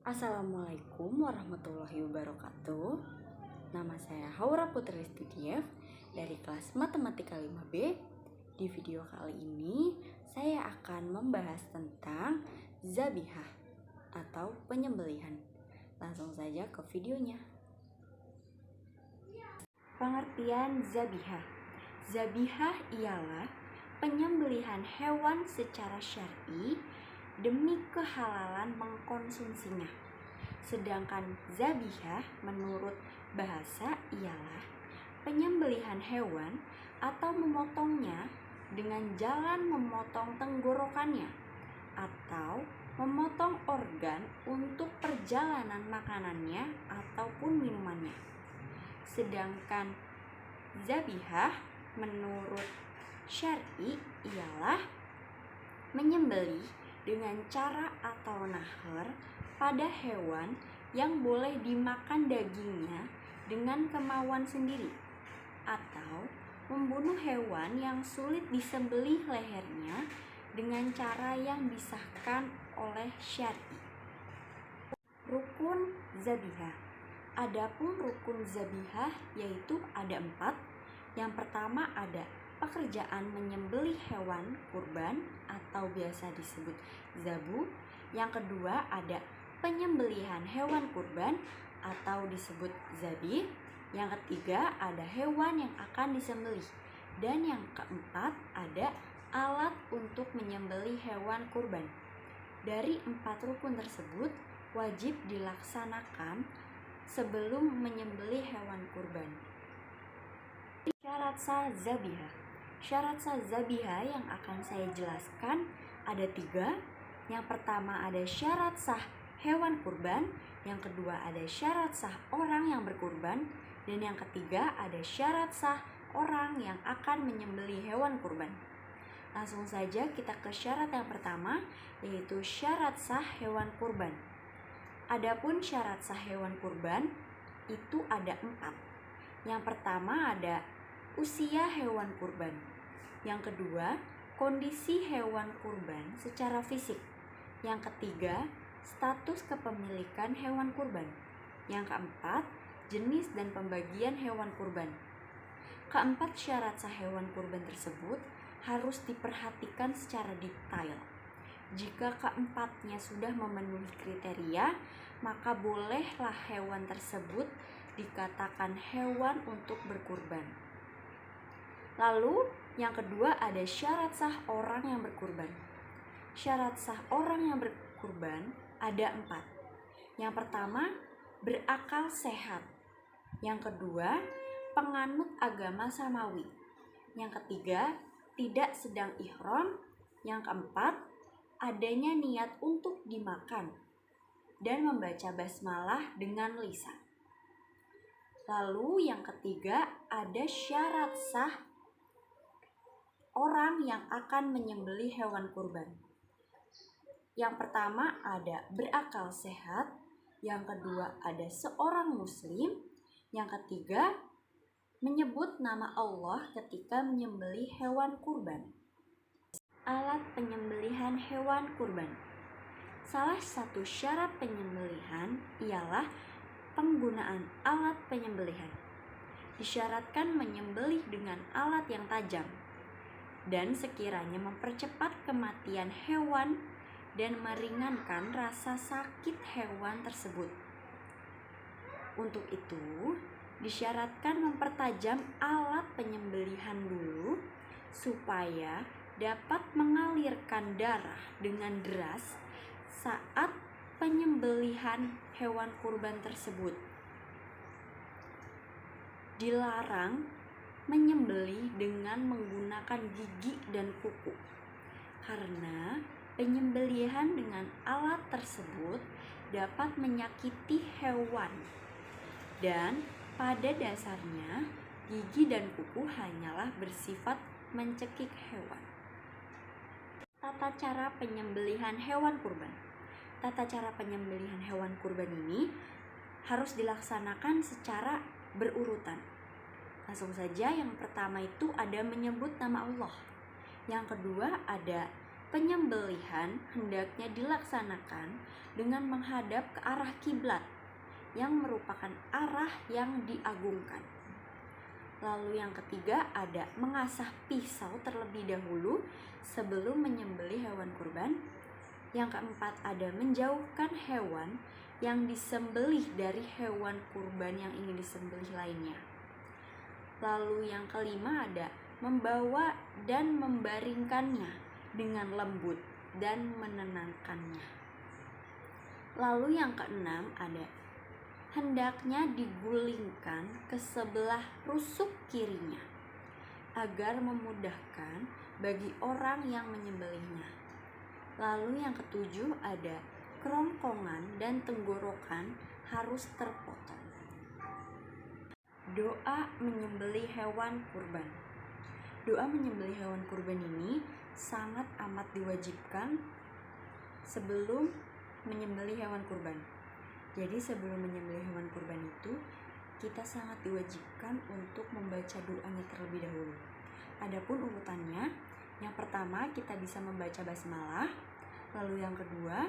Assalamualaikum warahmatullahi wabarakatuh. Nama saya Haura Putri Studiev dari kelas Matematika 5B. Di video kali ini saya akan membahas tentang zabihah atau penyembelihan. Langsung saja ke videonya. Pengertian zabihah. Zabihah ialah penyembelihan hewan secara syar'i demi kehalalan mengkonsumsinya. Sedangkan zabihah menurut bahasa ialah penyembelihan hewan atau memotongnya dengan jalan memotong tenggorokannya atau memotong organ untuk perjalanan makanannya ataupun minumannya. Sedangkan zabihah menurut syar'i ialah menyembelih dengan cara atau nahar pada hewan yang boleh dimakan dagingnya dengan kemauan sendiri, atau membunuh hewan yang sulit disembelih lehernya dengan cara yang disahkan oleh syar'i. Rukun zabihah. Adapun rukun zabihah yaitu ada 4. Yang pertama ada pekerjaan menyembelih hewan kurban atau biasa disebut zabu. Yang kedua ada penyembelihan hewan kurban atau disebut zabih. Yang ketiga ada hewan yang akan disembelih. Dan yang keempat ada alat untuk menyembelih hewan kurban. Dari 4 rukun tersebut wajib dilaksanakan sebelum menyembelih hewan kurban. Syarat sah zabihah. Syarat sah zabihah yang akan saya jelaskan ada 3. Yang pertama ada syarat sah hewan kurban, yang kedua ada syarat sah orang yang berkurban, dan yang ketiga ada syarat sah orang yang akan menyembelih hewan kurban. Langsung saja kita ke syarat yang pertama, yaitu syarat sah hewan kurban. Adapun syarat sah hewan kurban itu ada 4. Yang pertama ada usia hewan kurban. Yang kedua, kondisi hewan kurban secara fisik. Yang ketiga, status kepemilikan hewan kurban. Yang keempat, jenis dan pembagian hewan kurban. Keempat syarat sah hewan kurban tersebut harus diperhatikan secara detail. Jika keempatnya sudah memenuhi kriteria, maka bolehlah hewan tersebut dikatakan hewan untuk berkurban. Lalu yang kedua ada syarat sah orang yang berkurban. Syarat sah orang yang berkurban ada 4. Yang pertama, berakal sehat. Yang kedua, penganut agama samawi. Yang ketiga, tidak sedang ihram. Yang keempat, adanya niat untuk dimakan dan membaca basmalah dengan lisan. Lalu yang ketiga ada syarat sah orang yang akan menyembelih hewan kurban. Yang pertama ada berakal sehat, yang kedua ada seorang muslim, yang ketiga menyebut nama Allah ketika menyembelih hewan kurban. Alat penyembelihan hewan kurban. Salah satu syarat penyembelihan ialah penggunaan alat penyembelihan. Disyaratkan menyembelih dengan alat yang tajam dan sekiranya mempercepat kematian hewan dan meringankan rasa sakit hewan tersebut. Untuk itu, disyaratkan mempertajam alat penyembelihan dulu supaya dapat mengalirkan darah dengan deras saat penyembelihan hewan kurban tersebut. Dilarang menyembelih dengan menggunakan gigi dan kuku, karena penyembelihan dengan alat tersebut dapat menyakiti hewan, dan pada dasarnya gigi dan kuku hanyalah bersifat mencekik hewan. Tata cara penyembelihan hewan kurban. Tata cara penyembelihan hewan kurban ini harus dilaksanakan secara berurutan. Langsung saja, yang pertama itu ada menyebut nama Allah. Yang kedua ada Penyembelihan hendaknya dilaksanakan dengan menghadap ke arah kiblat yang merupakan arah yang diagungkan. Lalu yang ketiga ada mengasah pisau terlebih dahulu sebelum menyembelih hewan kurban. Yang keempat ada menjauhkan hewan yang disembelih dari hewan kurban yang ingin disembelih lainnya. Lalu yang kelima ada membawa dan membaringkannya dengan lembut dan menenangkannya. Lalu yang keenam ada hendaknya digulingkan ke sebelah rusuk kirinya agar memudahkan bagi orang yang menyembelihnya. Lalu yang ketujuh ada kerongkongan dan tenggorokan harus terpotong. Doa menyembelih hewan kurban. Doa menyembelih hewan kurban ini sangat amat diwajibkan sebelum menyembelih hewan kurban. Jadi sebelum menyembelih hewan kurban itu kita sangat diwajibkan untuk membaca doanya terlebih dahulu. Adapun urutannya, yang pertama kita bisa membaca basmalah, lalu yang kedua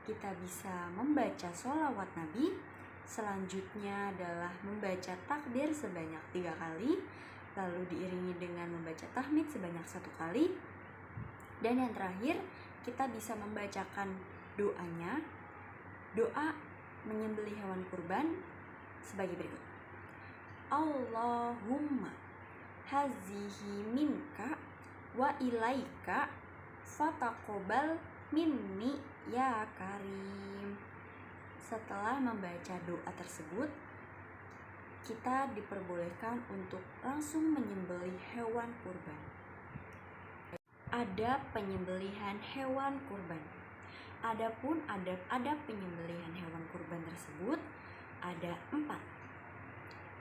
kita bisa membaca sholawat Nabi, selanjutnya adalah membaca takbir sebanyak 3 kali, lalu diiringi dengan membaca tahmid sebanyak 1 kali, dan yang terakhir kita bisa membacakan doanya, doa menyembelih hewan kurban sebagai berikut. Allahumma hazihi minka wa ilaika fataqobal minni ya karim. Setelah membaca doa tersebut, kita diperbolehkan untuk langsung menyembelih hewan kurban. Adab penyembelihan hewan kurban. Adapun adab penyembelihan hewan kurban tersebut ada 4.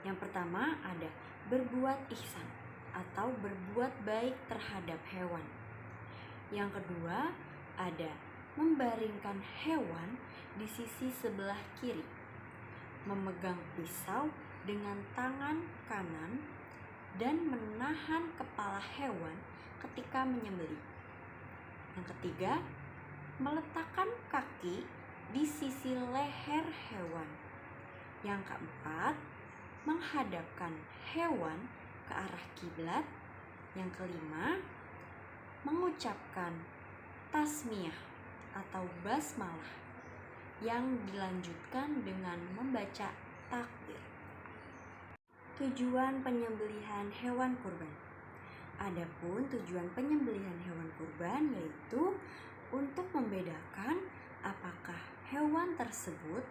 Yang pertama ada berbuat ihsan atau berbuat baik terhadap hewan. Yang kedua ada membaringkan hewan di sisi sebelah kiri, memegang pisau dengan tangan kanan dan menahan kepala hewan ketika menyembelih. Yang ketiga, meletakkan kaki di sisi leher hewan. Yang keempat, menghadapkan hewan ke arah kiblat. Yang kelima, mengucapkan tasmiyah atau basmalah yang dilanjutkan dengan membaca takbir. Tujuan penyembelihan hewan kurban. Adapun tujuan penyembelihan hewan kurban yaitu untuk membedakan apakah hewan tersebut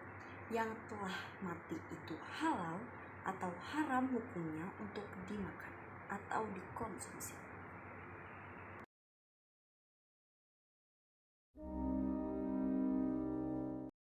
yang telah mati itu halal atau haram hukumnya untuk dimakan atau dikonsumsi.